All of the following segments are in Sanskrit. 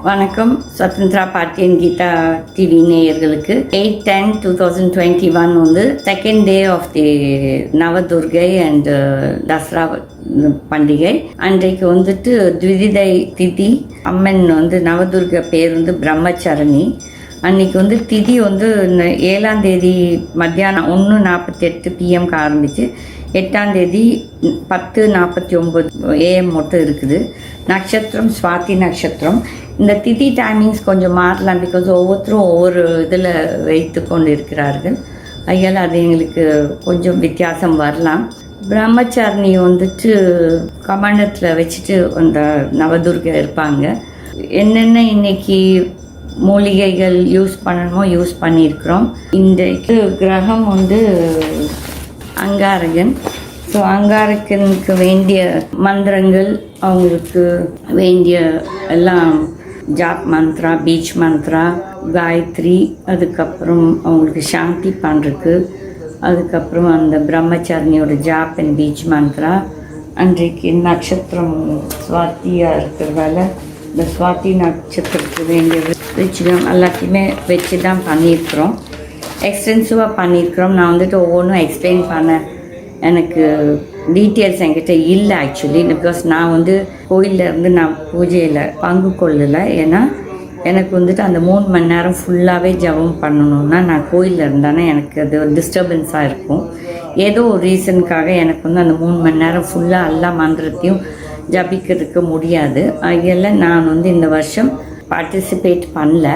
வணக்கம். சுதந்திரா பாட்டியன் கீதா டிவி நேயர்களுக்கு 8/10/2021 வந்து second day of the Navadurga and Dasara பண்டிகை. அன்றைக்கு வந்துட்டு த்விதிதை திதி. அம்மன் வந்து நவதுர்கை பேர் வந்து பிரம்மச்சரணி. அன்றைக்கி வந்து திதி வந்து 7ஆம் தேதி மத்தியானம் 1:48 PM ஆரம்பித்து 8ஆம் தேதி 10:49 AM மட்டும் இருக்குது. நட்சத்திரம் சுவாதி நட்சத்திரம். இந்த திதி டைமிங்ஸ் கொஞ்சம் மாறலாம், பிகாஸ் ஒவ்வொருத்தரும் ஒவ்வொரு இதில் வைத்து கொண்டு இருக்கிறார்கள். அதனால் அது எங்களுக்கு கொஞ்சம் வித்தியாசம் வரலாம். பிரம்மச்சாரணி வந்துட்டு கமண்டத்தில் வச்சுட்டு அந்த நவதுர்கை இருப்பாங்க. என்னென்ன இன்னைக்கு மூலிகைகள் யூஸ் பண்ணணுமோ யூஸ் பண்ணியிருக்கிறோம். இன்றைக்கு கிரகம் வந்து அங்காரகன். ஸோ அங்காரகனுக்கு வேண்டிய மந்திரங்கள், அவங்களுக்கு வேண்டிய எல்லாம் ஜாப் மந்த்ரா, பீச் மந்த்ரா, காயத்ரி, அதுக்கப்புறம் அவங்களுக்கு சாந்தி பண்ணுறதுக்கு, அதுக்கப்புறம் அந்த பிரம்மச்சாரணியோட ஜாப் அண்ட் பீச் மந்த்ரா. அன்றைக்கு நட்சத்திரம் சுவாத்தியாக இருக்கிறதால இந்த சுவாதி நட்சத்திரத்துக்கு வேண்டிய ரிச்சுவல் எல்லாத்தையுமே வச்சு தான் பண்ணியிருக்கிறோம். எக்ஸ்டென்சிவாக பண்ணியிருக்கிறோம். நான் வந்துட்டு ஒவ்வொன்றும் எக்ஸ்பிளைன் பண்ண எனக்கு டீட்டெயில்ஸ் என்கிட்ட இல்லை ஆக்சுவலி. பிகாஸ் நான் வந்து கோயிலில் இருந்து நான் பூஜையில் பங்கு கொள்ளலை. ஏன்னா எனக்கு வந்துட்டு அந்த 3 மணி நேரம் ஃபுல்லாகவே ஜபம் பண்ணணுன்னா நான் கோயிலில் இருந்தானே எனக்கு அது ஒரு டிஸ்டர்பன்ஸாக இருக்கும். ஏதோ ஒரு ரீசனுக்காக எனக்கு வந்து அந்த 3 மணி நேரம் ஃபுல்லாக எல்லா மந்திரத்தையும் ஜபிக்கிறதுக்கு முடியாது. அதெல்லாம் நான் வந்து இந்த வருஷம் பார்ட்டிசிபேட் பண்ணல.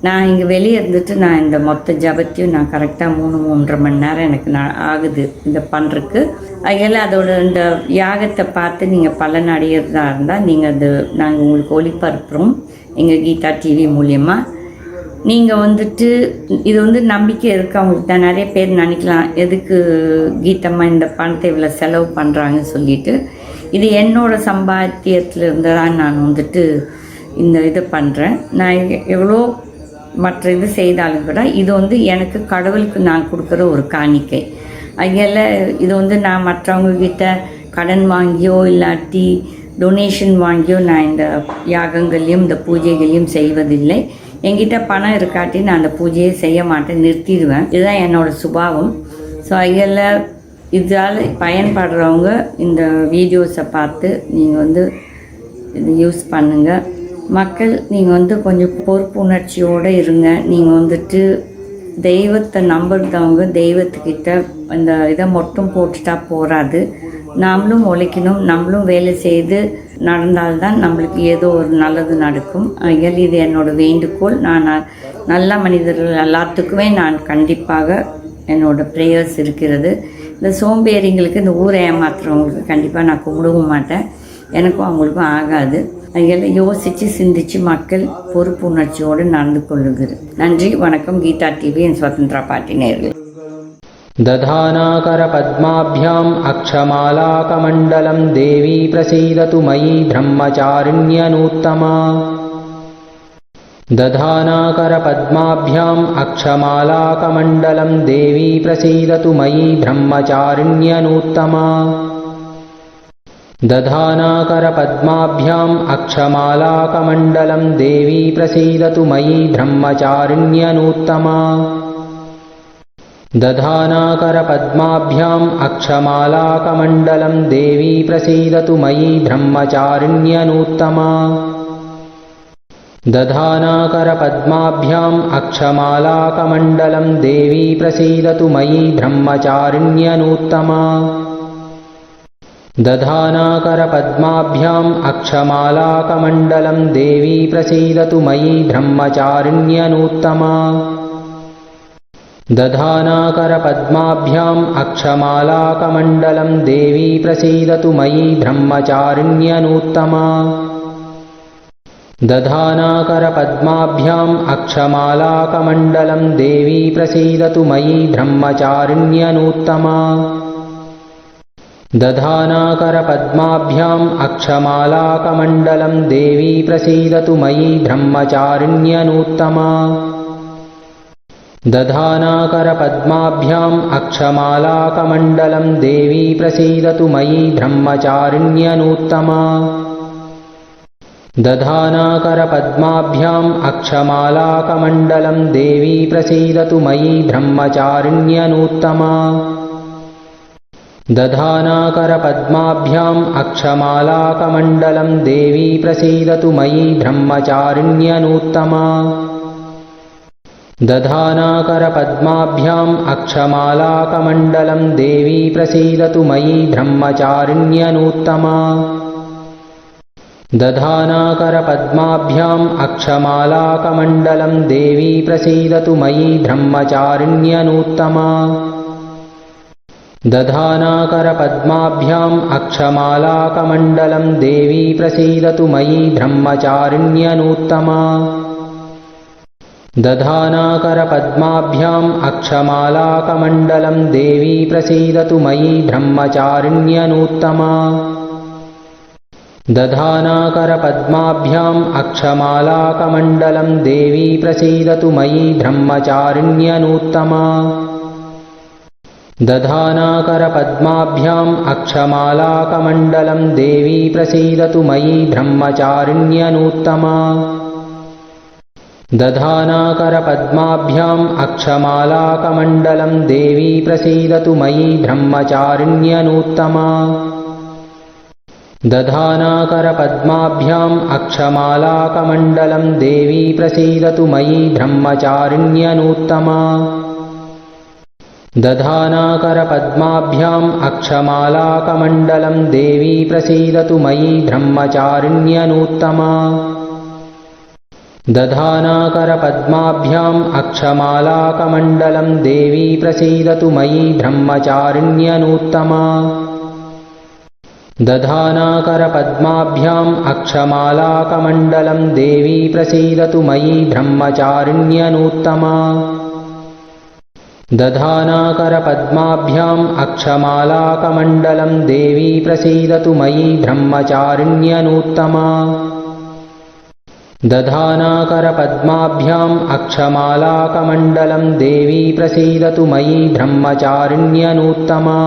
நான் இங்கே வெளியே இருந்துட்டு நான் இந்த மொத்த ஜபத்தையும் நான் கரெக்டாக 3-3.5 மணி நேரம் எனக்கு ஆகுது இதை பண்ணுறதுக்கு. அதனால் அதோட இந்த யாகத்தை பார்த்து நீங்கள் பலன் அடையிறதா இருந்தால் நீங்கள் அது நாங்கள் உங்களுக்கு ஒளிபரப்புகிறோம் எங்கள் கீதா டிவி மூலியமாக. நீங்கள் வந்துட்டு இது வந்து நம்பிக்கை இருக்கவங்களுக்கு தான். நிறைய பேர் நினைக்கலாம், எதுக்கு கீதம்மா இந்த பணத்தை இவ்வளோ செலவு பண்ணுறாங்கன்னு சொல்லிட்டு. இது என்னோடய சம்பாத்தியத்தில் இருந்து தான் நான் வந்துட்டு இந்த இது பண்ணுறேன். நான் எவ்வளோ மற்ற இது செய்தாலும் கூட இது வந்து எனக்கு கடவுளுக்கு நான் கொடுக்குற ஒரு காணிக்கை. அதனால் இது வந்து நான் மற்றவங்கக்கிட்ட கடன் வாங்கியோ இல்லாட்டி டொனேஷன் வாங்கியோ நான் இந்த யாகங்களையும் இந்த பூஜைகளையும் செய்வதில்லை. என்கிட்ட பணம் இருக்காட்டி நான் அந்த பூஜையை செய்ய மாட்டேன், நிறுத்திடுவேன். இதுதான் என்னோடய சுபாவம். ஸோ அதில் இதால் பயன்படுறவங்க இந்த வீடியோஸை பார்த்து நீங்கள் வந்து இது யூஸ் பண்ணுங்கள். மக்கள் நீங்கள் வந்து கொஞ்சம் பொறுப்புணர்ச்சியோடு இருங்க. நீங்கள் வந்துட்டு தெய்வத்தை நம்புறதவங்க தெய்வத்துக்கிட்ட அந்த இதை மட்டும் போட்டுட்டா போகாது. நாமளும் உழைக்கணும், நம்மளும் வேலை செய்து நடந்தால்தான் நம்மளுக்கு ஏதோ ஒரு நல்லது நடக்கும். அதனால் இது என்னோடய வேண்டுகோள். நான் நல்ல மனிதர்கள் எல்லாத்துக்குமே நான் கண்டிப்பாக என்னோடய ப்ரேயர்ஸ் இருக்கிறது. இந்த சோம்பேறிங்களுக்கு, இந்த ஊரை ஏமாத்துறவங்களுக்கு கண்டிப்பாக நான் கும்பிடவும் மாட்டேன். எனக்கும் அவங்களுக்கும் ஆகாது. அதெல்லாம் யோசித்து சிந்தித்து மக்கள் பொறுப்புணர்ச்சியோடு நடந்து கொள்ளுகிறது. நன்றி, வணக்கம். கீதா டிவி என் சுதந்திரா பாட்டி நேயர்களே. दधानाकर पद्माभ्याम् अक्षमालाकमण्डलं देवी प्रसीदतु मयि ब्रह्मचारिण्यनूत्तमा। दधानाकर पद्माभ्याम् अक्षमालाकमण्डलं देवी प्रसीदतु मयि ब्रह्मचारिण्यनूत्तमा। दधानाकर पद्माभ्याम् अक्षमालाकमण्डलं देवी प्रसीदतु मयि ब्रह्मचारिण्यनूत्तमा। दधानाकर पद्माभ्याम् अक्षमालाकमण्डलं देवी प्रसीदतु मयि ब्रह्मचारिण्यनूत्तमा। दधानाकर पद्माभ्याम् अक्षमालाकमण्डलं देवी प्रसीदतु मयि ब्रह्मचारिण्यनूत्तमा। दधानाकर पद्माभ्याम् अक्षमालाकमण्डलं देवी प्रसीदतु मयि ब्रह्मचारिण्यनूत्तमा। दधानाकर पद्माभ्याम् अक्षमालाकमण्डलं देवी प्रसीदतु मयि ब्रह्मचारिण्यनूत्तमा। दधानाकर पद्माभ्याम् अक्षमालाकमण्डलं देवी प्रसीदतु मयि ब्रह्मचारिण्यनूत्तमा। दधानाकर पद्माभ्याम् अक्षमालाकमण्डलं देवी प्रसीदतु मयि ब्रह्मचारिण्यनूत्तमा। दधानाकर पद्माभ्याम् अक्षमालाकमण्डलं देवी प्रसीदतु मयि ब्रह्मचारिण्यनूत्तमा। दधानाकरपद्माभ्याम् अक्षमालाकमण्डलं देवी प्रसीदतु मयि ब्रह्मचारिण्यनूत्तमा दधानाकरपद्माभ्याम् अक्षमालाकमण्डलं देवी प्रसीदतु मयि ब्रह्मचारिण्यनूत्तमा दधानाकरपद्माभ्याम् अक्षमालाकमण्डलं देवी प्रसीदतु मयि ब्रह्मचारिण्यनूत्तमा दधानाकरपद्माभ्याम् अक्षमालाकमण्डलं देवी प्रसीदतु मयि ब्रह्मचारिण्यनूत्तमा दधानाकरपद्माभ्याम् अक्षमालाकमण्डलं देवी प्रसीदतु मयि ब्रह्मचारिण्यनूत्तमा दधानाकरपद्माभ्याम् अक्षमालाकमण्डलं देवी प्रसीदतु मयि ब्रह्मचारिण्यनूत्तमा दधानाकरपद्माभ्याम् अक्षमालाकमण्डलं देवी प्रसीदतु मयि ब्रह्मचारिण्यनूत्तमा दधानाकरपद्माभ्याम् अक्षमालाकमण्डलं देवी प्रसीदतु मयि ब्रह्मचारिण्यनूत्तमा दधानाकरपद्माभ्याम् अक्षमालाकमण्डलं देवी प्रसीदतु मयि ब्रह्मचारिण्यनूत्तमा दधानाकरपद्माभ्याम् अक्षमालाकमण्डलं देवी प्रसीदतु मयि ब्रह्मचारिण्यनूत्तमा दधानाकरपद्माभ्याम् अक्षमालाकमण्डलं देवी प्रसीदतु मयि ब्रह्मचारिण्यनूत्तमा दधानाकरपद्माभ्याम् अक्षमालाकमण्डलं देवी प्रसीदतु मयि ब्रह्मचारिण्यनूत्तमा दधानाकरपद्माभ्याम् अक्षमालाकमण्डलं देवी प्रसीदतु मयि ब्रह्मचारिण्यनूत्तमा दधानाकरपद्माभ्याम् अक्षमालाकमण्डलं देवी प्रसीदतु मयि ब्रह्मचारिण्यनूत्तमा दधानाकरपद्माभ्याम् अक्षमालाकमण्डलं देवी प्रसीदतु मयि ब्रह्मचारिण्यनूत्तमा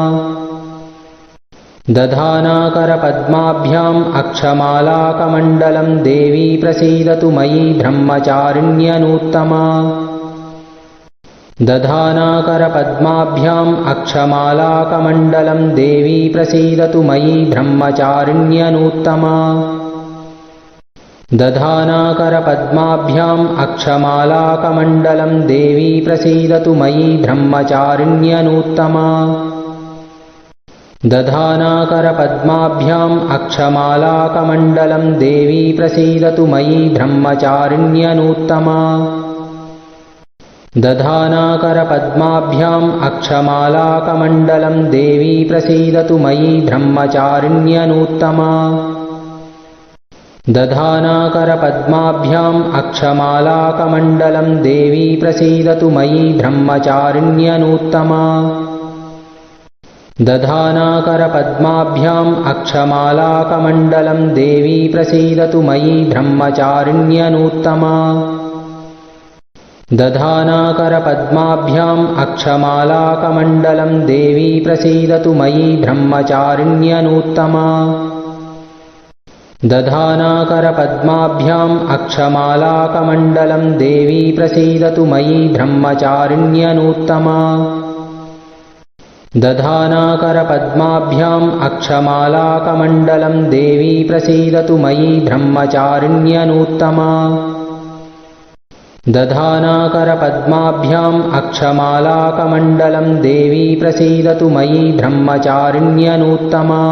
दधानाकरपद्माभ्याम् अक्षमालाकमण्डलं देवी प्रसीदतु मयि ब्रह्मचारिण्यनूत्तमा दधानाकरपद्माभ्याम् अक्षमालाकमण्डलं देवी प्रसीदतु मयि ब्रह्मचारिण्यनूत्तमा दधानाकरपद्माभ्याम् अक्षमालाकमण्डलं देवी प्रसीदतु मयि ब्रह्मचारिण्यनूत्तमा दधानाकरपद्माभ्याम् अक्षमालाकमण्डलं देवी प्रसीदतु मयि ब्रह्मचारिण्यनूत्तमा दधानाकरपद्माभ्याम् अक्षमालाकमण्डलं देवी प्रसीदतु मयि ब्रह्मचारिण्यनूत्तमा दधानाकरपद्माभ्याम् अक्षमालाकमण्डलं देवी प्रसीदतु मयि ब्रह्मचारिण्यनूत्तमा दधानाकरपद्माभ्याम् अक्षमालाकमण्डलं देवी प्रसीदतु मयि ब्रह्मचारिण्यनूत्तमा दधानाकरपद्माभ्याम् अक्षमालाकमण्डलं देवी प्रसीदतु मयि ब्रह्मचारिण्यनूत्तमा दधानाकरपद्माभ्याम् अक्षमालाकमण्डलं देवी प्रसीदतु मयि ब्रह्मचारिण्यनूत्तमा दधानाकरपद्माभ्याम् अक्षमालाकमण्डलं देवी प्रसीदतु मयि ब्रह्मचारिण्यनूत्तमा दधानाकरपद्माभ्याम् अक्षमालाकमण्डलं देवी प्रसीदतु मयि ब्रह्मचारिण्यनूत्तमा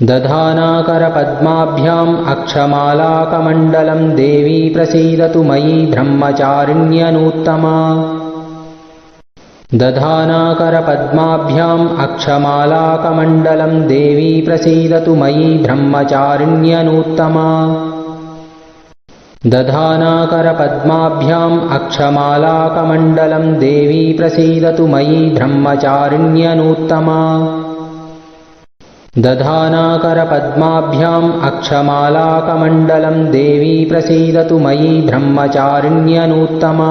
दधानाकरपद्माभ्याम् अक्षमालाकमण्डलं देवी प्रसीदतु मयि ब्रह्मचारिण्यनूत्तमा दधानाकरपद्माभ्याम् अक्षमालाकमण्डलं देवी प्रसीदतु मयि ब्रह्मचारिण्यनूत्तमा दधानाकरपद्माभ्याम् अक्षमालाकमण्डलं देवी प्रसीदतु मयि ब्रह्मचारिण्यनूत्तमा दधानाकरपद्माभ्याम् अक्षमालाकमण्डलं देवी प्रसीदतु मयि ब्रह्मचारिण्यनूत्तमा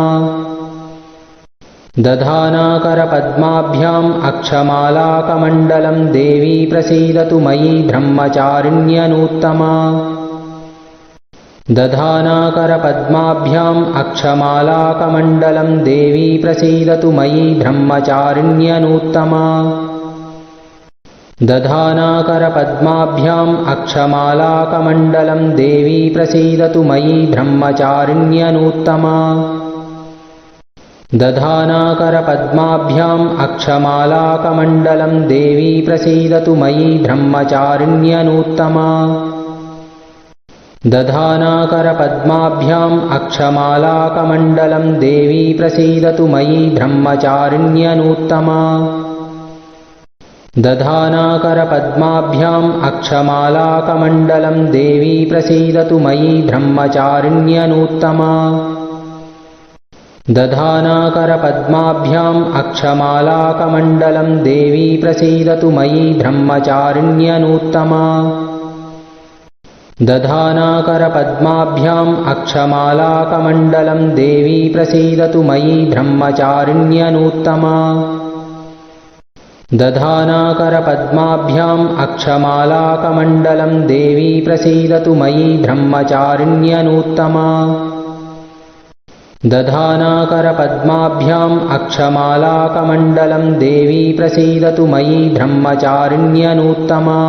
दधानाकरपद्माभ्याम् अक्षमालाकमण्डलं देवी प्रसीदतु मयि ब्रह्मचारिण्यनूत्तमा दधानाकरपद्माभ्याम् अक्षमालाकमण्डलं देवी प्रसीदतु मयि ब्रह्मचारिण्यनूत्तमा दधानाकरपद्माभ्याम् अक्षमालाकमण्डलं देवी प्रसीदतु मयि ब्रह्मचारिण्यनूत्तमा दधानाकरपद्माभ्याम् अक्षमालाकमण्डलं देवी प्रसीदतु मयि ब्रह्मचारिण्यनूत्तमा दधानाकरपद्माभ्याम् अक्षमालाकमण्डलं देवी प्रसीदतु मयि ब्रह्मचारिण्यनूत्तमा दधानाकरपद्माभ्याम् अक्षमालाकमण्डलं देवी प्रसीदतु मयि ब्रह्मचारिण्यनूत्तमा दधानाकरपद्माभ्याम् अक्षमालाकमण्डलं देवी प्रसीदतु मयि ब्रह्मचारिण्यनूत्तमा दधानाकरपद्माभ्याम् अक्षमालाकमण्डलं देवी प्रसीदतु मयि ब्रह्मचारिण्यनूत्तमा दधानाकरपद्माभ्याम् अक्षमालाकमण्डलं देवी प्रसीदतु मयि ब्रह्मचारिण्यनूत्तमा दधानाकरपद्माभ्याम् अक्षमालाकमण्डलं देवी प्रसीदतु मयि ब्रह्मचारिण्यनूत्तमा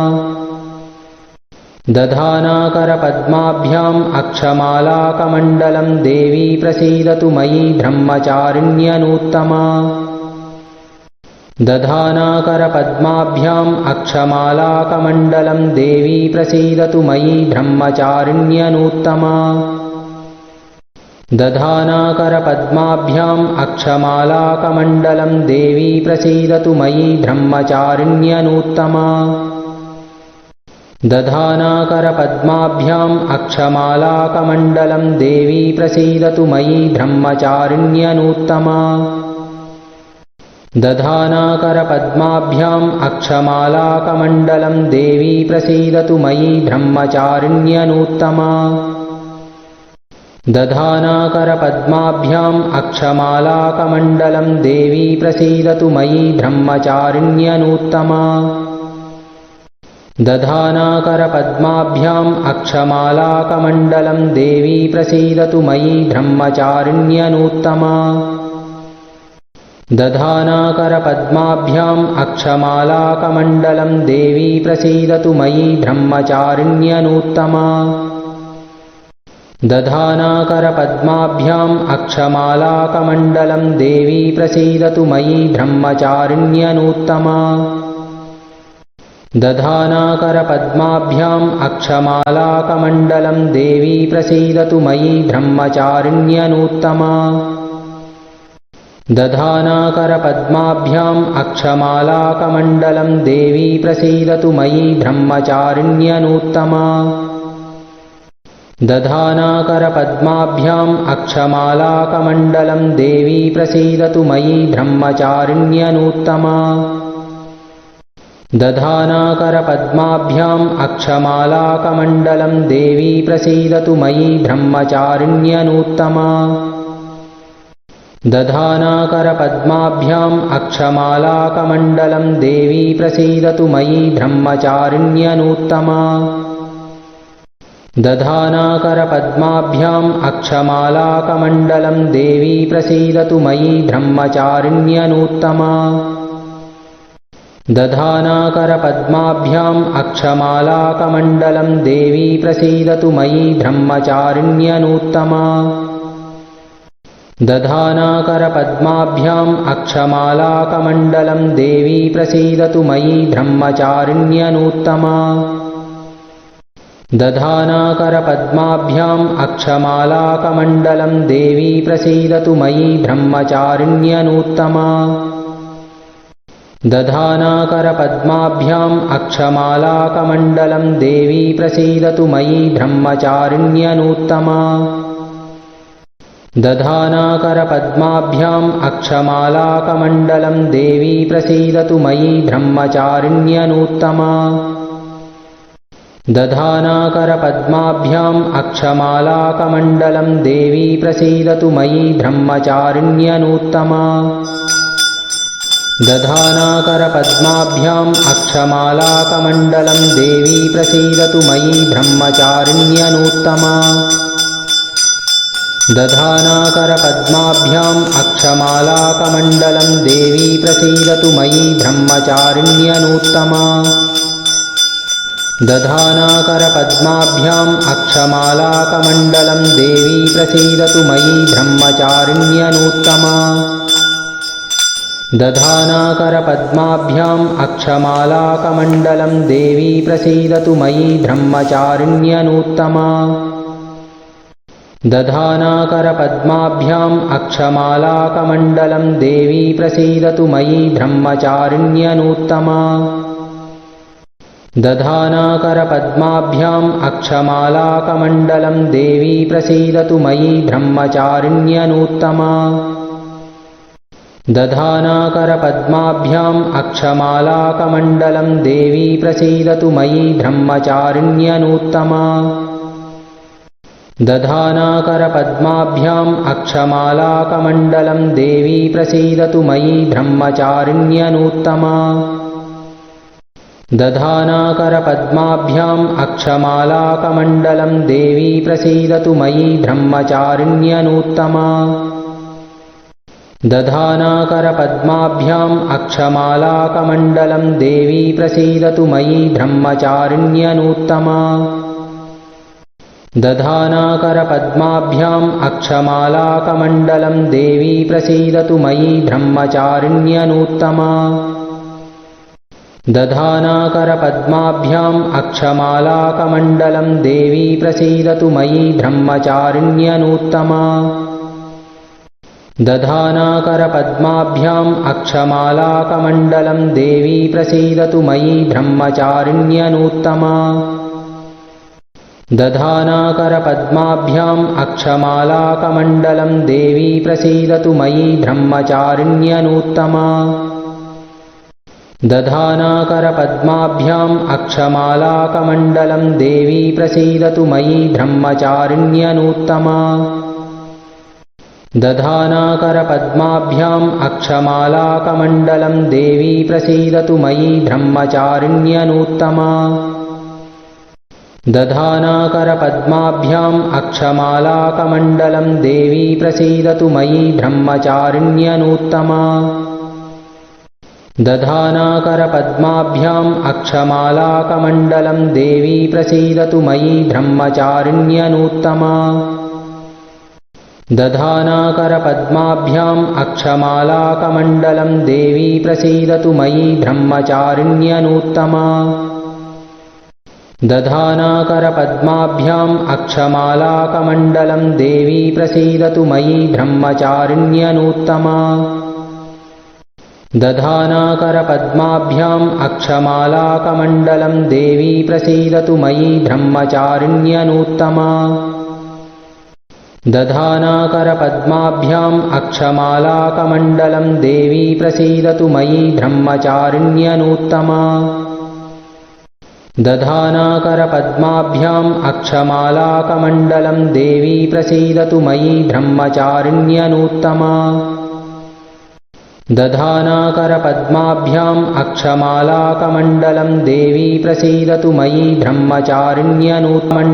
दधानाकरपद्माभ्याम् अक्षमालाकमण्डलं देवी प्रसीदतु मयि ब्रह्मचारिण्यनूत्तमा दधानाकरपद्माभ्याम् अक्षमालाकमण्डलं देवी प्रसीदतु मयि ब्रह्मचारिण्यनूत्तमा दधानाकरपद्माभ्याम् अक्षमालाकमण्डलं देवी प्रसीदतु मयि ब्रह्मचारिण्यनूत्तमा दधानाकरपद्माभ्याम् अक्षमालाकमण्डलं देवी प्रसीदतु मयि ब्रह्मचारिण्यनूत्तमा दधानाकरपद्माभ्याम् अक्षमालाकमण्डलं देवी प्रसीदतु मयि ब्रह्मचारिण्यनूत्तमा दधानाकरपद्माभ्याम् अक्षमालाकमण्डलं देवी प्रसीदतु मयि ब्रह्मचारिण्यनूत्तमा दधानाकरपद्माभ्याम् अक्षमालाकमण्डलं देवी प्रसीदतु मयि ब्रह्मचारिण्यनूत्तमा दधानाकरपद्माभ्याम् अक्षमालाकमण्डलं देवी प्रसीदतु मयि ब्रह्मचारिण्यनूत्तमा दधानाकरपद्माभ्याम् अक्षमालाकमण्डलं देवी प्रसीदतु मयि ब्रह्मचारिण्यनूत्तमा दधानाकरपद्माभ्याम् अक्षमालाकमण्डलं देवी प्रसीदतु मयि ब्रह्मचारिण्यनूत्तमा दधानाकरपद्माभ्याम् अक्षमालाकमण्डलं देवी प्रसीदतु मयि ब्रह्मचारिण्यनूत्तमा दधानाकरपद्माभ्याम् अक्षमालाकमण्डलं देवी प्रसीदतु मयि ब्रह्मचारिण्यनूत्तमा दधानाकरपद्माभ्याम् अक्षमालाकमण्डलं देवी प्रसीदतु मयि ब्रह्मचारिण्यनूत्तमा दधानाकरपद्माभ्याम् अक्षमालाकमण्डलं देवी प्रसीदतु मयि ब्रह्मचारिण्यनूत्तमा दधानाकरपद्माभ्याम् अक्षमालाकमण्डलं देवी प्रसीदतु मयि ब्रह्मचारिण्यनूत्तमा दधानाकरपद्माभ्याम् अक्षमालाकमण्डलं देवी प्रसीदतु मयि ब्रह्मचारिण्यनूत्तमा दधानाकरपद्माभ्याम् अक्षमालाकमण्डलं देवी प्रसीदतु मयि ब्रह्मचारिण्यनूत्तमा दधानाकरपद्माभ्याम् अक्षमालाकमण्डलं देवी प्रसीदतु मयि ब्रह्मचारिण्यनूत्तमा दधानाकरपद्माभ्याम् अक्षमालाकमण्डलं देवी प्रसीदतु मयि ब्रह्मचारिण्यनूत्तमा दधानाकरपद्माभ्याम् अक्षमालाकमण्डलं देवी प्रसीदतु मयि ब्रह्मचारिण्यनूत्तमा दधानाकरपद्माभ्याम् अक्षमालाकमण्डलं देवी प्रसीदतु मयि ब्रह्मचारिण्यनूत्तमा दधानाकरपद्माभ्याम् अक्षमालाकमण्डलं देवी प्रसीदतु मयि ब्रह्मचारिण्यनूत्तमा दधानाकरपद्माभ्याम् अक्षमालाकमण्डलं देवी प्रसीदतु मयि ब्रह्मचारिण्यनूत्तमा दधानाकरपद्माभ्याम् अक्षमालाकमण्डलं देवी प्रसीदतु मयि ब्रह्मचारिण्यनूत्तमा दधानाकरपद्माभ्याम् अक्षमालाकमण्डलं देवी प्रसीदतु मयि ब्रह्मचारिण्यनूत्तमा दधानाकरपद्माभ्याम् अक्षमालाकमण्डलं देवी प्रसीदतु मयि ब्रह्मचारिण्यनूत्तमा दधानाकरपद्माभ्याम् अक्षमालाकमण्डलं देवी प्रसीदतु मयि ब्रह्मचारिण्यनूत्तमा दधानाकरपद्माभ्याम् अक्षमालाकमण्डलं देवी प्रसीदतु मयि ब्रह्मचारिण्यनूत्तमा दधानाकरपद्माभ्याम् अक्षमालाकमण्डलं देवी प्रसीदतु मयि ब्रह्मचारिण्यनूत्तमा दधानाकरपद्माभ्याम् अक्षमालाकमण्डलं देवी प्रसीदतु मयि ब्रह्मचारिण्यनूत्तमा दधानाकरपद्माभ्याम् अक्षमालाकमण्डलं देवी प्रसीदतु मयि ब्रह्मचारिण्यनूत्तमा दधानाकरपद्माभ्याम् अक्षमालाकमण्डलं देवी प्रसीदतु मयि ब्रह्मचारिण्यनूत्तमा दधानाकरपद्माभ्याम् अक्षमालाकमण्डलं देवी प्रसीदतु मयि ब्रह्मचारिण्यनूत्तमा दधानाकरपद्माभ्याम् अक्षमालाकमण्डलं देवी प्रसीदतु मयि ब्रह्मचारिण्यनूत्तमा दधानाकरपद्माभ्याम् अक्षमालाकमण्डलं देवी प्रसीदतु मयि ब्रह्मचारिण्यनूत्तमा दधानाकरपद्माभ्याम् अक्षमालाकमण्डलं देवी प्रसीदतु मयि ब्रह्मचारिण्यनूत्तमा दधानाकरपद्माभ्याम् अक्षमालाकमण्डलं देवी प्रसीदतु मयि ब्रह्मचारिण्यनूत्तमा दधानाकरपद्माभ्याम् अक्षमालाकमण्डलं देवी प्रसीदतु मयि ब्रह्मचारिण्यनूत्तमा दधानाकरपद्माभ्याम् अक्षमालाकमण्डलं देवी प्रसीदतु मयि ब्रह्मचारिण्यनूत्तमा दधानाकरपद्माभ्याम् अक्षमालाकमण्डलं देवी प्रसीदतु मयि ब्रह्मचारिण्यनूत्तमा दधानाकरपद्माभ्याम् अक्षमालाकमण्डलं देवी प्रसीदतु मयि ब्रह्मचारिण्यनूत्तमा दधानाकरपद्माभ्याम् अक्षमालाकमण्डलं देवी प्रसीदतु मयि ब्रह्मचारिण्यनूत्तमा दधानाकरपद्माभ्याम् अक्षमालाकमण्डलं देवी प्रसीदतु मयि ब्रह्मचारिण्यनूत्तमा दधानाकरपद्माभ्याम् अक्षमालाकमण्डलं देवी प्रसीदतु मयि ब्रह्मचारिण्यनूत्तमा दधानाकरपद्माभ्याम् अक्षमालाकमण्डलं देवी प्रसीदतु मयि ब्रह्मचारिण्यनूत्तमा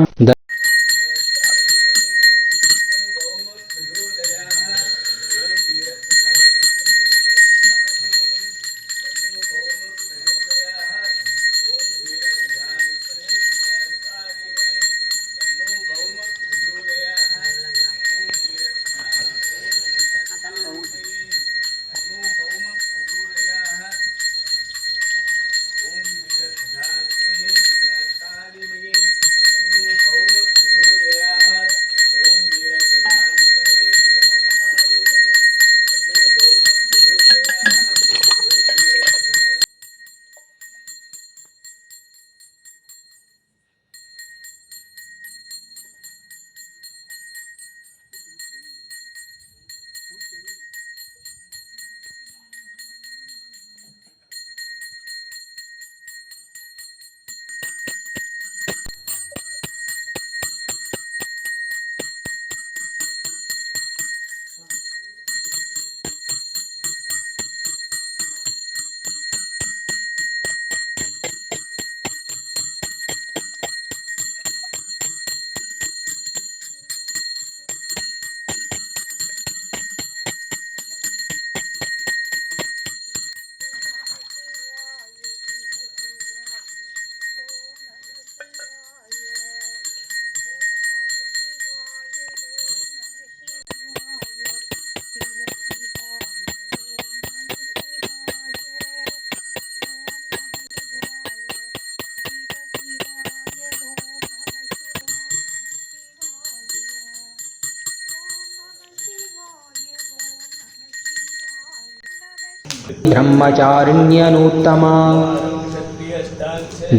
ब्रह्मचारिण्यनूत्तमा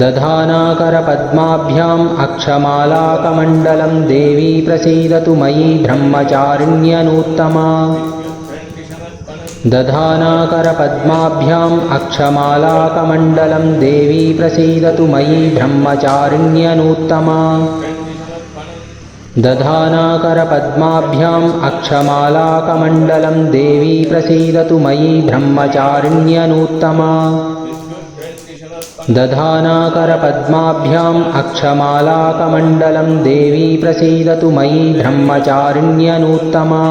दधानाकरपद्माभ्याम् अक्षमालाकमण्डलं देवी प्रसीदतु मयि ब्रह्मचारिण्यनूत्तमा दधानाकरपद्माभ्याम् अक्षमालाकमण्डलं देवी प्रसीदतु मयि ब्रह्मचारिण्यनूत्तमा दधानाकरपद्माभ्याम् अक्षमालाकमण्डलं देवी प्रसीदतु मयि ब्रह्मचारिण्यनूत्तमा दधानाकरपद्माभ्याम् अक्षमालाकमण्डलं देवी प्रसीदतु मयि ब्रह्मचारिण्यनूत्तमा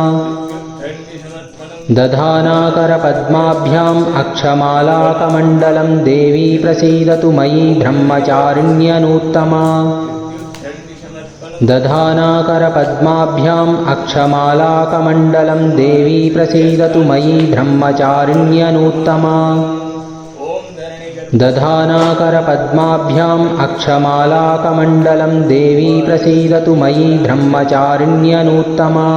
दधानाकरपद्माभ्याम् अक्षमालाकमण्डलं देवी प्रसीदतु मयि ब्रह्मचारिण्यनूत्तमा दधानाकरपद्माभ्याम् अक्षमालाकमण्डलं देवी प्रसीदतु मयि ब्रह्मचारिण्यनूत्तमा दधानाकरपद्माभ्याम् अक्षमालाकमण्डलं देवी प्रसीदतु मयि ब्रह्मचारिण्यनूत्तमा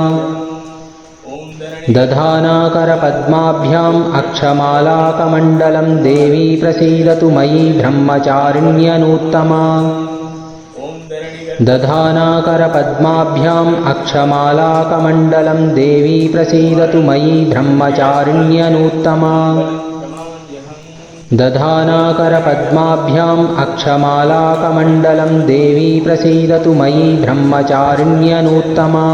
दधानाकरपद्माभ्याम् अक्षमालाकमण्डलं देवी प्रसीदतु मयि ब्रह्मचारिण्यनूत्तमा दधानाकरपद्माभ्याम् अक्षमालाकमण्डलं देवी प्रसीदतु मयि ब्रह्मचारिण्यनूत्तमा दधानाकरपद्माभ्याम् अक्षमालाकमण्डलं देवी प्रसीदतु मयि ब्रह्मचारिण्यनूत्तमा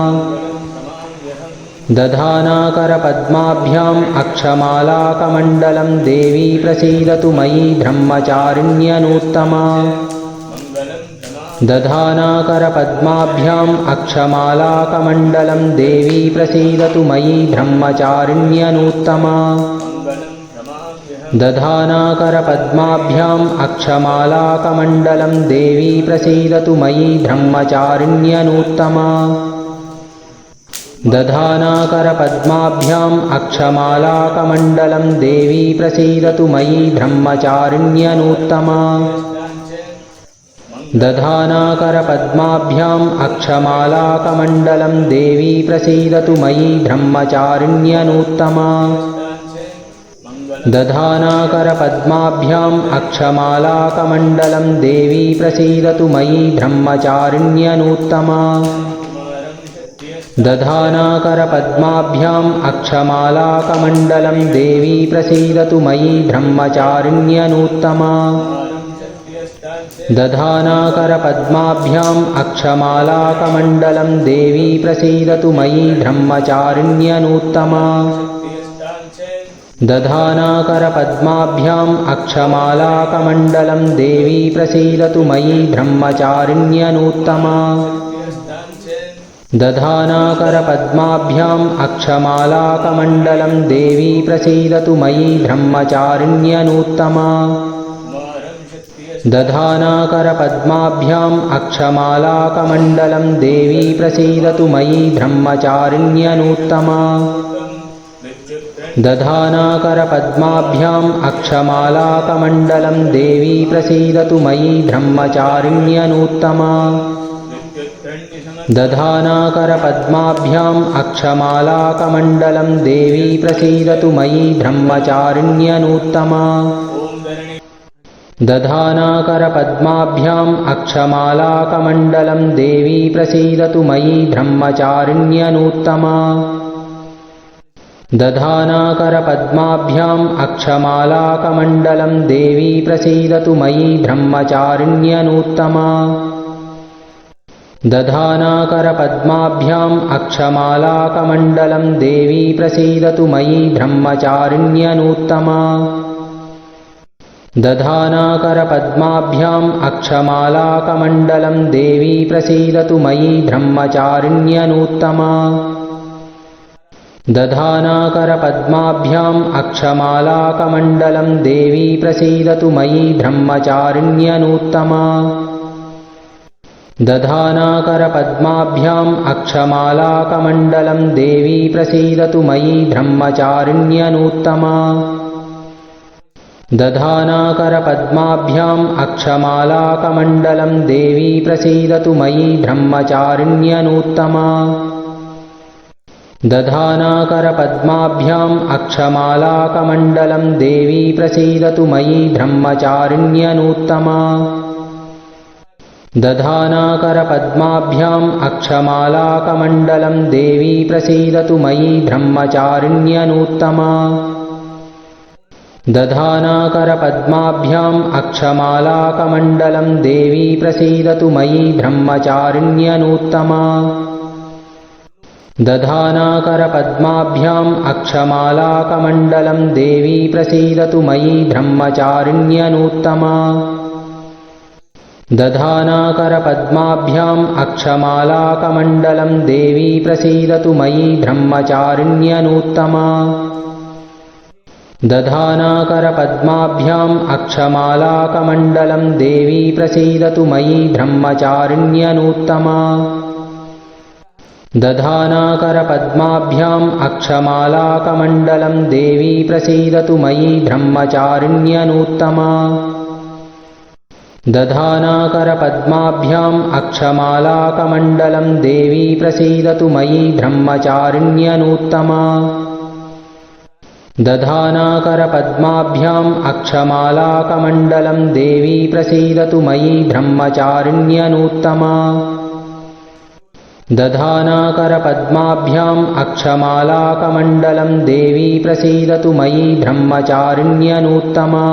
दधानाकरपद्माभ्याम् अक्षमालाकमण्डलं देवी प्रसीदतु मयि ब्रह्मचारिण्यनूत्तमा दधानाकरपद्माभ्याम् अक्षमालाकमण्डलं देवी प्रसीदतु मयि ब्रह्मचारिण्यनूत्तमा दधानाकरपद्माभ्याम् अक्षमालाकमण्डलं देवी प्रसीदतु मयि ब्रह्मचारिण्यनूत्तमा दधानाकरपद्माभ्याम् अक्षमालाकमण्डलं देवी प्रसीदतु मयि ब्रह्मचारिण्यनूत्तमा दधानाकरपद्माभ्याम् अक्षमालाकमण्डलं देवी प्रसीदतु मयि ब्रह्मचारिण्यनूत्तमा दधानाकरपद्माभ्याम् अक्षमालाकमण्डलं देवी प्रसीदतु मयि ब्रह्मचारिण्यनूत्तमा दधानाकरपद्माभ्याम् अक्षमालाकमण्डलं देवी प्रसीदतु मयि ब्रह्मचारिण्यनूत्तमा दधानाकरपद्माभ्याम् अक्षमालाकमण्डलं देवी प्रसीदतु मयि ब्रह्मचारिण्यनूत्तमा दधानाकरपद्माभ्याम् अक्षमालाकमण्डलं देवी प्रसीदतु मयि ब्रह्मचारिण्यनूत्तमा दधानाकरपद्माभ्याम् अक्षमालाकमण्डलं देवी प्रसीदतु मयि ब्रह्मचारिण्यनूत्तमा दधानाकरपद्माभ्याम् अक्षमालाकमण्डलं देवी प्रसीदतु मयि ब्रह्मचारिण्यनूत्तमा दधानाकरपद्माभ्याम् अक्षमालाकमण्डलं देवी प्रसीदतु मयि ब्रह्मचारिण्यनूत्तमा दधानाकरपद्माभ्याम् अक्षमालाकमण्डलं देवी प्रसीदतु मयि ब्रह्मचारिण्यनूत्तमा दधानाकरपद्माभ्याम् अक्षमालाकमण्डलं देवी प्रसीदतु मयि ब्रह्मचारिण्यनूत्तमा दधानाकरपद्माभ्याम् अक्षमालाकमण्डलं देवी प्रसीदतु मयि ब्रह्मचारिण्यनूत्तमा दधानाकरपद्माभ्याम् अक्षमालाकमण्डलं देवी प्रसीदतु मयि ब्रह्मचारिण्यनूत्तमा दधानाकरपद्माभ्याम् अक्षमालाकमण्डलं देवी प्रसीदतु मयि ब्रह्मचारिण्यनूत्तमा दधानाकरपद्माभ्याम् अक्षमालाकमण्डलं देवी प्रसीदतु मयि ब्रह्मचारिण्यनूत्तमा दधानाकरपद्माभ्याम् अक्षमालाकमण्डलं देवी प्रसीदतु मयि ब्रह्मचारिण्यनूत्तमा दधानाकरपद्माभ्याम् अक्षमालाकमण्डलं देवी प्रसीदतु मयि ब्रह्मचारिण्यनूत्तमा दधानाकरपद्माभ्याम् अक्षमालाकमण्डलं देवी प्रसीदतु मयि ब्रह्मचारिण्यनूत्तमा दधानाकरपद्माभ्याम् अक्षमालाकमण्डलं देवी प्रसीदतु मयि ब्रह्मचारिण्यनूत्तमा दधानाकरपद्माभ्याम् अक्षमालाकमण्डलं देवी प्रसीदतु मयि ब्रह्मचारिण्यनूत्तमा दधानाकरपद्माभ्याम् अक्षमालाकमण्डलं देवी प्रसीदतु मयि ब्रह्मचारिण्यनूत्तमा दधानाकरपद्माभ्याम् अक्षमालाकमण्डलं देवी प्रसीदतु मयि ब्रह्मचारिण्यनूत्तमा दधानाकरपद्माभ्याम् अक्षमालाकमण्डलं देवी प्रसीदतु मयि ब्रह्मचारिण्यनूत्तमा दधानाकरपद्माभ्याम् अक्षमालाकमण्डलं देवी प्रसीदतु मयि ब्रह्मचारिण्यनूत्तमा दधानाकरपद्माभ्याम् अक्षमालाकमण्डलं देवी प्रसीदतु मयि ब्रह्मचारिण्यनूत्तमा दधानाकरपद्माभ्याम् अक्षमालाकमण्डलं देवी प्रसीदतु मयि ब्रह्मचारिण्यनूत्तमा दधानाकरपद्माभ्याम् अक्षमालाकमण्डलं देवी प्रसीदतु मयि ब्रह्मचारिण्यनूत्तमा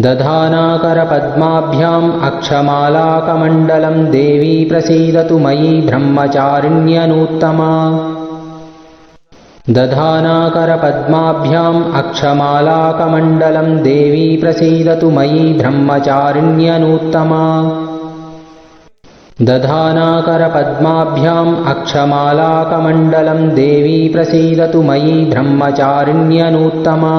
दधानाकरपद्माभ्याम् अक्षमालाकमण्डलं देवी प्रसीदतु मयि ब्रह्मचारिण्यनूत्तमा दधानाकरपद्माभ्याम् अक्षमालाकमण्डलं देवी प्रसीदतु मयि ब्रह्मचारिण्यनूत्तमा दधानाकरपद्माभ्याम् अक्षमालाकमण्डलं देवी प्रसीदतु मयि ब्रह्मचारिण्यनूत्तमा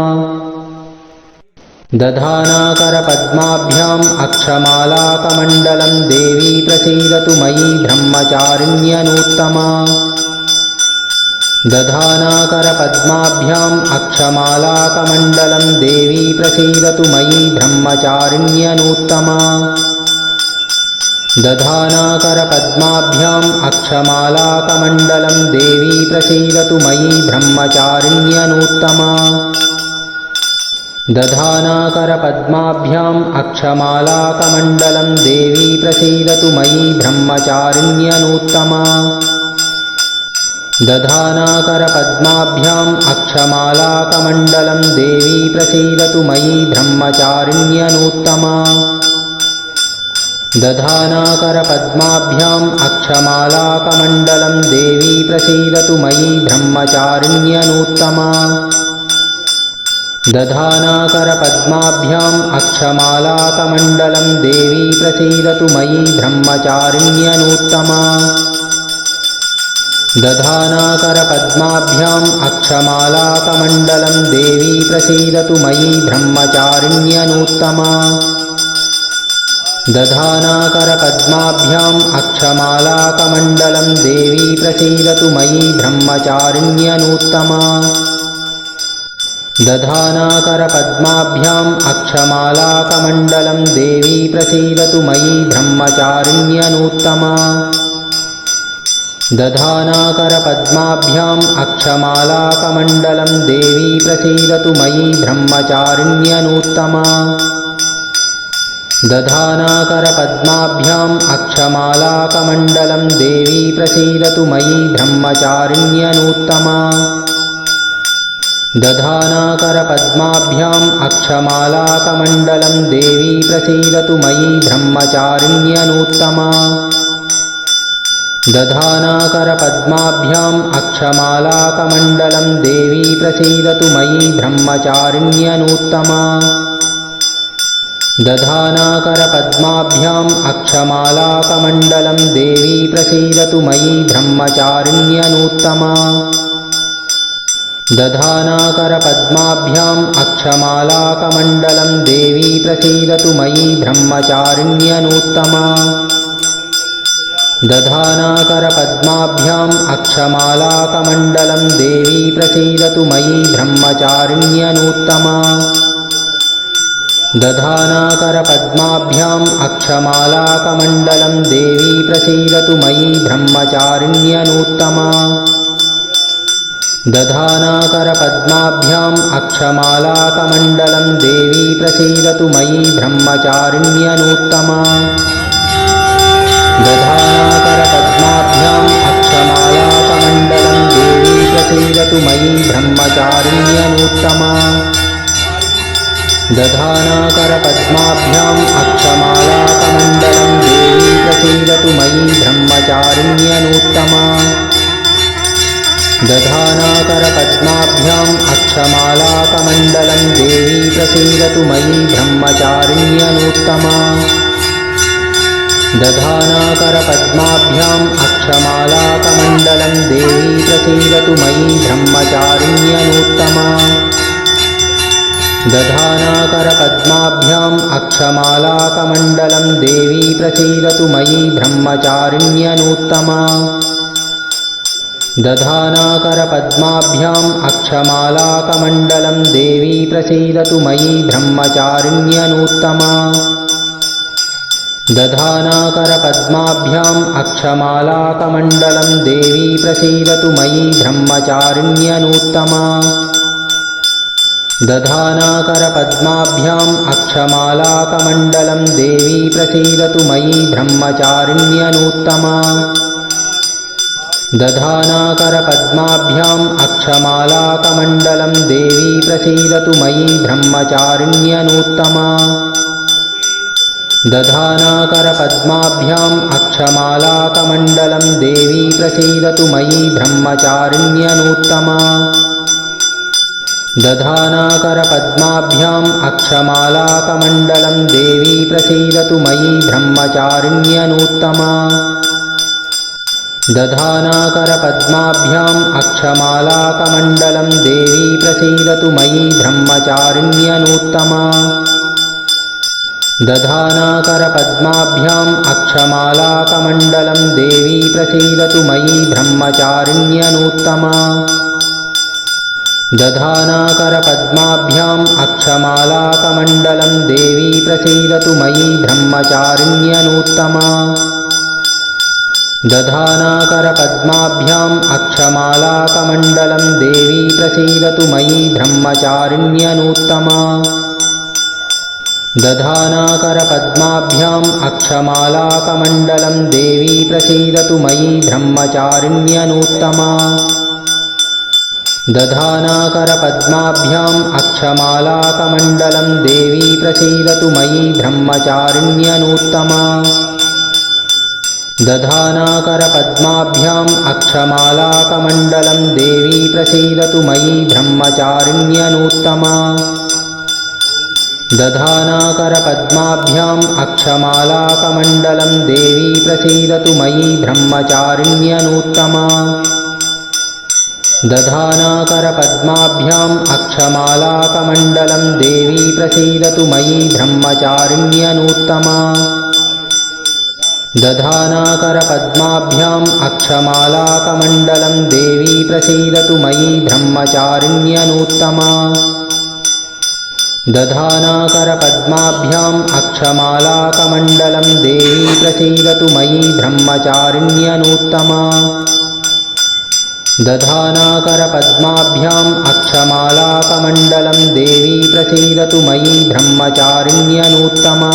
दधानाकरपद्माभ्याम् अक्षमालाकमण्डलं देवी प्रसीदतु मयि ब्रह्मचारिण्यनूत्तमा दधानाकरपद्माभ्याम् अक्षमालाकमण्डलं देवी प्रसीदतु मयि ब्रह्मचारिण्यनूत्तमा दधानाकरपद्माभ्याम् अक्षमालाकमण्डलं देवी प्रसीदतु मयि ब्रह्मचारिण्यनूत्तमा दधानाकरपद्माभ्याम् अक्षमालाकमण्डलं देवी प्रसीदतु मयि ब्रह्मचारिण्यनूत्तमा दधानाकरपद्माभ्याम् अक्षमालाकमण्डलं देवी प्रसीदतु मयि ब्रह्मचारिण्यनूत्तमा दधानाकरपद्माभ्याम् अक्षमालाकमण्डलं देवी प्रसीदतु मयि ब्रह्मचारिण्यनूत्तमा दधानाकरपद्माभ्याम् अक्षमालाकमण्डलं देवी प्रसीदतु मयि ब्रह्मचारिण्यनूत्तमा दधानाकरपद्माभ्याम् अक्षमालाकमण्डलं देवी प्रसीदतु मयि ब्रह्मचारिण्यनूत्तमा दधानाकरपद्माभ्याम् अक्षमालाकमण्डलं देवी प्रसीदतु मयि ब्रह्मचारिण्यनूत्तमा दधानाकरपद्माभ्याम् अक्षमालाकमण्डलं देवी प्रसीदतु मयि ब्रह्मचारिण्यनूत्तमा दधानाकरपद्माभ्याम् अक्षमालाकमण्डलं देवी प्रसीदतु मयि ब्रह्मचारिण्यनूत्तमा दधानाकरपद्माभ्याम् अक्षमालाकमण्डलं देवी प्रसीदतु मयि ब्रह्मचारिण्यनूत्तमा दधानाकरपद्माभ्याम् अक्षमालाकमण्डलं देवी प्रसीदतु मयि ब्रह्मचारिण्यनूत्तमा दधानाकरपद्माभ्याम् अक्षमालाकमण्डलं देवी प्रसीदतु मयि ब्रह्मचारिण्यनूत्तमा दधानाकरपद्माभ्याम् अक्षमालाकमण्डलं देवी प्रसीदतु मयि ब्रह्मचारिण्यनूत्तमा दधानाकरपद्माभ्याम् अक्षमालाकमण्डलं देवी प्रसीदतु मयि ब्रह्मचारिण्यनूत्तमा दधानाकरपद्माभ्याम् अक्षमालाकमण्डलं देवी प्रसीदतु मयि ब्रह्मचारिण्यनूत्तमा दधानाकरपद्माभ्याम् अक्षमालाकमण्डलं देवी प्रसीदतु मयि ब्रह्मचारिण्यनूत्तमा दधानाकरपद्माभ्याम् अक्षमालाकमण्डलं देवी प्रसीदतु मयि ब्रह्मचारिण्यनूत्तमा दधानाकरपद्माभ्याम् अक्षमालाकमण्डलं देवी प्रसीदतु मयि ब्रह्मचारिण्यनूत्तमा दधानाकरपद्माभ्याम् अक्षमालाकमण्डलं देवी प्रसीदतु मयि ब्रह्मचारिण्यनूत्तमा दधानाकरपद्माभ्याम् अक्षमालाकमण्डलं देवी प्रसीदतु मयि ब्रह्मचारिण्यनूत्तमा दधानाकरपद्माभ्याम् अक्षमालाकमण्डलं देवी प्रसीदतु मयि ब्रह्मचारिण्यनूत्तमा दधानाकरपद्माभ्याम् अक्षमालाकमण्डलं देवी प्रसीदतु मयि ब्रह्मचारिण्यनूत्तमा दधानाकरपद्माभ्याम् अक्षमालाकमण्डलं देवी प्रसीदतु मयि ब्रह्मचारिण्यनूत्तमा दधानाकरपद्माभ्याम् अक्षमालाकमण्डलं देवी प्रसीदतु मयि ब्रह्मचारिण्यनूत्तमा दधानाकरपद्माभ्याम् अक्षमालाकमण्डलं देवी प्रसीदतु मयि ब्रह्मचारिण्यनूत्तमा दधानाकरपद्माभ्याम् अक्षमालाकमण्डलं देवी प्रसीदतु मयि ब्रह्मचारिण्यनूत्तमा दधानाकरपद्माभ्याम् अक्षमालाकमण्डलं देवी प्रसीदतु मयि ब्रह्मचारिण्यनूत्तमा दधानाकरपद्माभ्याम् अक्षमालाकमण्डलं देवी प्रसीदतु मयि ब्रह्मचारिण्यनूत्तमा दधानाकरपद्माभ्याम् अक्षमालाकमण्डलं देवी प्रसीदतु मयि ब्रह्मचारिण्यनूत्तमा दधानाकरपद्माभ्याम् अक्षमालाकमण्डलं देवी प्रसीदतु मयि ब्रह्मचारिण्यनूत्तमा दधानाकरपद्माभ्याम् अक्षमालाकमण्डलं देवी प्रसीदतु मयि ब्रह्मचारिण्यनूत्तमा दधानाकरपद्माभ्याम् अक्षमालाकमण्डलं देवी प्रसीदतु मयि ब्रह्मचारिण्यनूत्तमा दधानाकरपद्माभ्याम् अक्षमालाकमण्डलं देवी प्रसीदतु मयि ब्रह्मचारिण्यनूत्तमा दधानाकरपद्माभ्याम् अक्षमालाकमण्डलं देवी प्रसीदतु मयि ब्रह्मचारिण्यनूत्तमा दधानाकरपद्माभ्याम् अक्षमालाकमण्डलं देवी प्रसीदतु मयि ब्रह्मचारिण्यनूत्तमा दधानाकरपद्माभ्याम् अक्षमालाकमण्डलं देवी प्रसीदतु मयि ब्रह्मचारिण्यनूत्तमा दधानाकरपद्माभ्याम् अक्षमालाकमण्डलं देवी प्रसीदतु मयि ब्रह्मचारिण्यनूत्तमा दधानाकरपद्माभ्याम् अक्षमालाकमण्डलं देवी प्रसीदतु मयि ब्रह्मचारिण्यनूत्तमा दधानाकरपद्माभ्याम् अक्षमालाकमण्डलं देवी प्रसीदतु मयि ब्रह्मचारिण्यनूत्तमा दधानाकरपद्माभ्याम् अक्षमालाकमण्डलं देवी प्रसीदतु मयि ब्रह्मचारिण्यनूत्तमा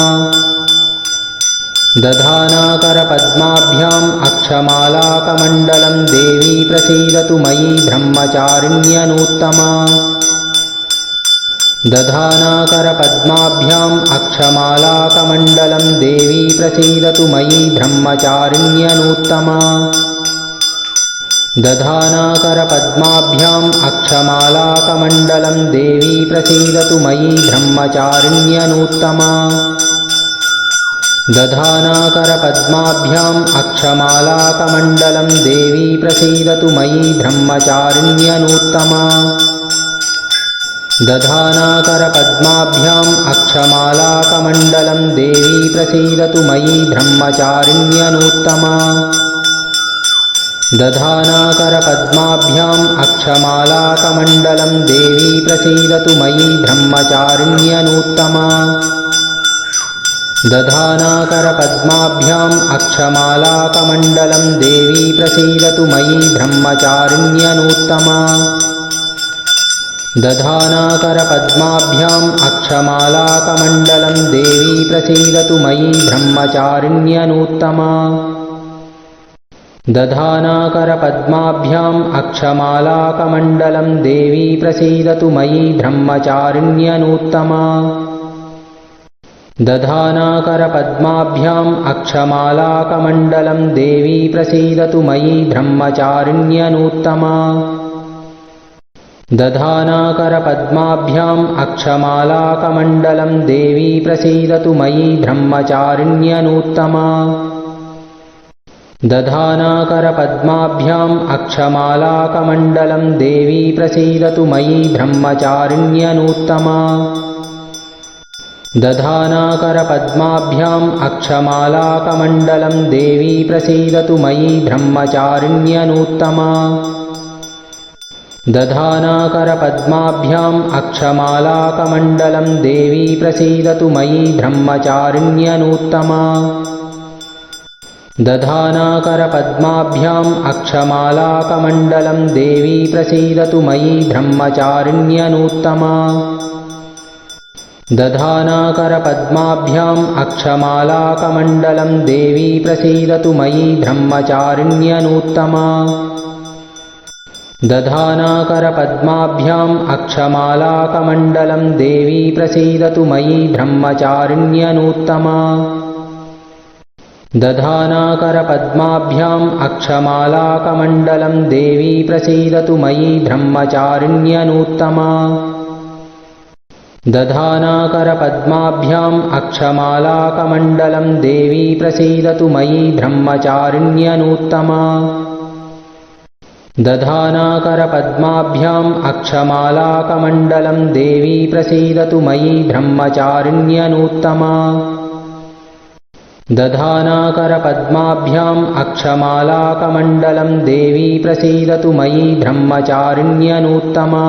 दधानाकरपद्माभ्याम् अक्षमालाकमण्डलं देवी प्रसीदतु मयि ब्रह्मचारिण्यनूत्तमा दधानाकरपद्माभ्याम् अक्षमालाकमण्डलं देवी प्रसीदतु मयि ब्रह्मचारिण्यनूत्तमा दधानाकरपद्माभ्याम् अक्षमालाकमण्डलं देवी प्रसीदतु मयि ब्रह्मचारिण्यनूत्तमा दधानाकरपद्माभ्याम् अक्षमालाकमण्डलं देवी प्रसीदतु मयि ब्रह्मचारिण्यनूत्तमा दधानाकरपद्माभ्याम् अक्षमालाकमण्डलं देवी प्रसीदतु मयि ब्रह्मचारिण्यनूत्तमा दधानाकरपद्माभ्याम् अक्षमालाकमण्डलं देवी प्रसीदतु मयि ब्रह्मचारिण्यनूत्तमा दधानाकरपद्माभ्याम् अक्षमालाकमण्डलं देवी प्रसीदतु मयि ब्रह्मचारिण्यनूत्तमा दधानाकरपद्माभ्याम् अक्षमालाकमण्डलं देवी प्रसीदतु मयि ब्रह्मचारिण्यनूत्तमा दधानाकरपद्माभ्याम् अक्षमालाकमण्डलं देवी प्रसीदतु मयि ब्रह्मचारिण्यनूत्तमा दधानाकरपद्माभ्याम् अक्षमालाकमण्डलं देवी प्रसीदतु मयि ब्रह्मचारिण्यनूत्तमा दधानाकरपद्माभ्याम् अक्षमालाकमण्डलं देवी प्रसीदतु मयि ब्रह्मचारिण्यनूत्तमा दधानाकरपद्माभ्याम् अक्षमालाकमण्डलं देवी प्रसीदतु मयि ब्रह्मचारिण्यनूत्तमा दधानाकरपद्माभ्याम् अक्षमालाकमण्डलं देवी प्रसीदतु मयि ब्रह्मचारिण्यनूत्तमा दधानाकरपद्माभ्याम् अक्षमालाकमण्डलं देवी प्रसीदतु मयि ब्रह्मचारिण्यनूत्तमा दधानाकरपद्माभ्याम् अक्षमालाकमण्डलं देवी प्रसीदतु मयि ब्रह्मचारिण्यनूत्तमा दधानाकरपद्माभ्याम् अक्षमालाकमण्डलं देवी प्रसीदतु मयि ब्रह्मचारिण्यनूत्तमा दधानाकरपद्माभ्याम् अक्षमालाकमण्डलं देवी प्रसीदतु मयि ब्रह्मचारिण्यनूत्तमा दधानाकरपद्माभ्याम् अक्षमालाकमण्डलं देवी प्रसीदतु मयि ब्रह्मचारिण्यनूत्तमा दधानाकरपद्माभ्याम् अक्षमालाकमण्डलं देवी प्रसीदतु मयि ब्रह्मचारिण्यनूत्तमा दधानाकरपद्माभ्याम् अक्षमालाकमण्डलं देवी प्रसीदतु मयि ब्रह्मचारिण्यनूत्तमा दधानाकरपद्माभ्याम् अक्षमालाकमण्डलं देवी प्रसीदतु मयि ब्रह्मचारिण्यनूत्तमा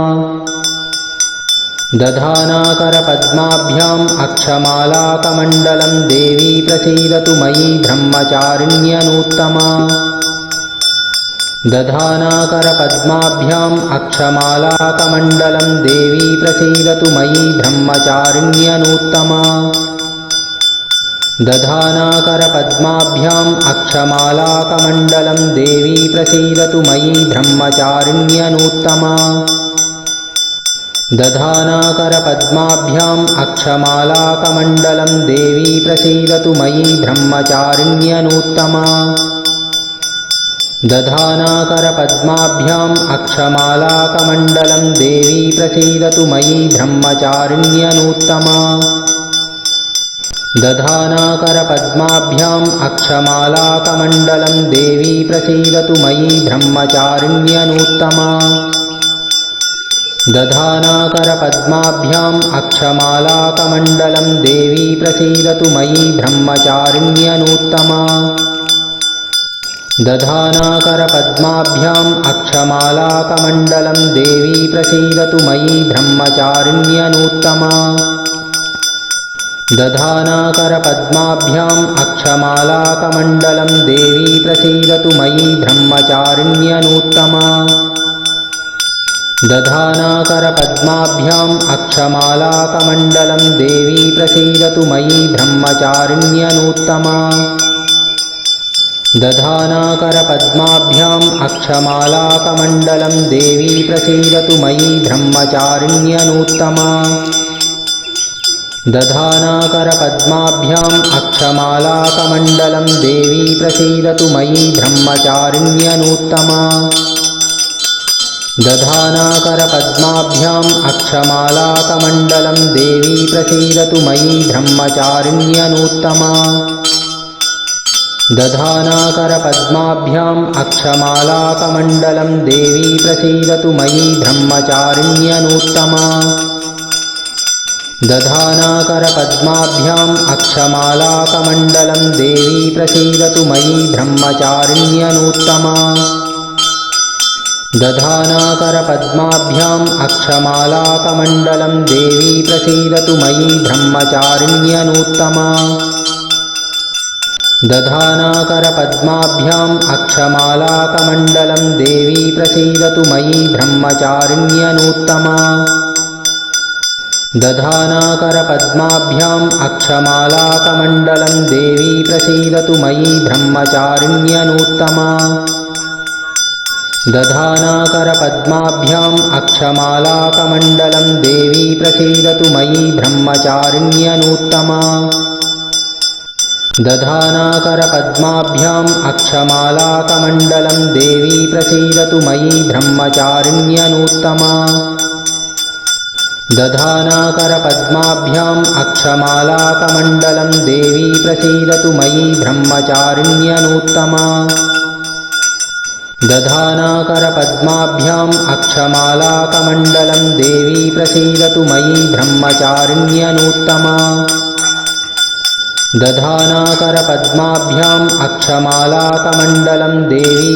दधानाकरपद्माभ्याम् अक्षमालाकमण्डलं देवी प्रसीदतु मयि ब्रह्मचारिण्यनूत्तमा दधानाकरपद्माभ्याम् अक्षमालाकमण्डलं देवी प्रसीदतु मयि ब्रह्मचारिण्यनूत्तमा दधानाकरपद्माभ्याम् अक्षमालाकमण्डलं देवी प्रसीदतु मयि ब्रह्मचारिण्यनूत्तमा दधानाकरपद्माभ्याम् अक्षमालाकमण्डलं देवी प्रसीदतु मयि ब्रह्मचारिण्यनूत्तमा दधानाकरपद्माभ्याम् अक्षमालाकमण्डलं देवी प्रसीदतु मयि ब्रह्मचारिण्यनूत्तमा दधानाकरपद्माभ्याम् अक्षमालाकमण्डलं देवी प्रसीदतु मयि ब्रह्मचारिण्यनूत्तमा दधानाकरपद्माभ्याम् अक्षमालाकमण्डलं देवी प्रसीदतु मयि ब्रह्मचारिण्यनूत्तमा दधानाकरपद्माभ्याम् अक्षमालाकमण्डलं देवी प्रसीदतु मयि ब्रह्मचारिण्यनूत्तमा दधानाकरपद्माभ्याम् अक्षमालाकमण्डलं देवी प्रसीदतु मयि ब्रह्मचारिण्यनूत्तमा दधानाकरपद्माभ्याम् अक्षमालाकमण्डलं देवी प्रसीदतु मयि ब्रह्मचारिण्यनूत्तमा दधानाकरपद्माभ्याम् अक्षमालाकमण्डलं देवी प्रसीदतु मयि ब्रह्मचारिण्यनूत्तमा दधानाकरपद्माभ्याम् अक्षमालाकमण्डलं देवी प्रसीदतु मयि ब्रह्मचारिण्यनूत्तमा दधानाकरपद्माभ्याम् अक्षमालाकमण्डलं देवी प्रसीदतु मयि ब्रह्मचारिण्यनूत्तमा दधानाकरपद्माभ्याम् अक्षमालाकमण्डलं देवी प्रसीदतु मयि ब्रह्मचारिण्यनूत्तमा दधानाकरपद्माभ्याम् अक्षमालाकमण्डलं देवी प्रसीदतु मयि ब्रह्मचारिण्यनूत्तमा दधानाकरपद्माभ्याम् अक्षमालाकमण्डलं देवी प्रसीदतु मयि ब्रह्मचारिण्यनूत्तमा दधानाकरपद्माभ्याम् अक्षमालाकमण्डलं देवी प्रसीदतु मयि ब्रह्मचारिण्यनूत्तमा दधानाकरपद्माभ्याम् अक्षमालाकमण्डलं देवी प्रसीदतु मयि ब्रह्मचारिण्यनूत्तमा दधानाकरपद्माभ्याम् अक्षमालाकमण्डलं देवी प्रसीदतु मयि ब्रह्मचारिण्यनूत्तमा दधानाकरपद्माभ्याम् अक्षमालाकमण्डलं देवी प्रसीदतु मयि ब्रह्मचारिण्यनूत्तमा दधानाकरपद्माभ्याम् अक्षमालाकमण्डलं देवी प्रसीदतु मयि ब्रह्मचारिण्यनूत्तमा दधानाकरपद्माभ्याम् अक्षमालाकमण्डलं देवी प्रसीदतु मयि ब्रह्मचारिण्यनूत्तमा दधानाकरपद्माभ्याम् अक्षमालाकमण्डलं देवी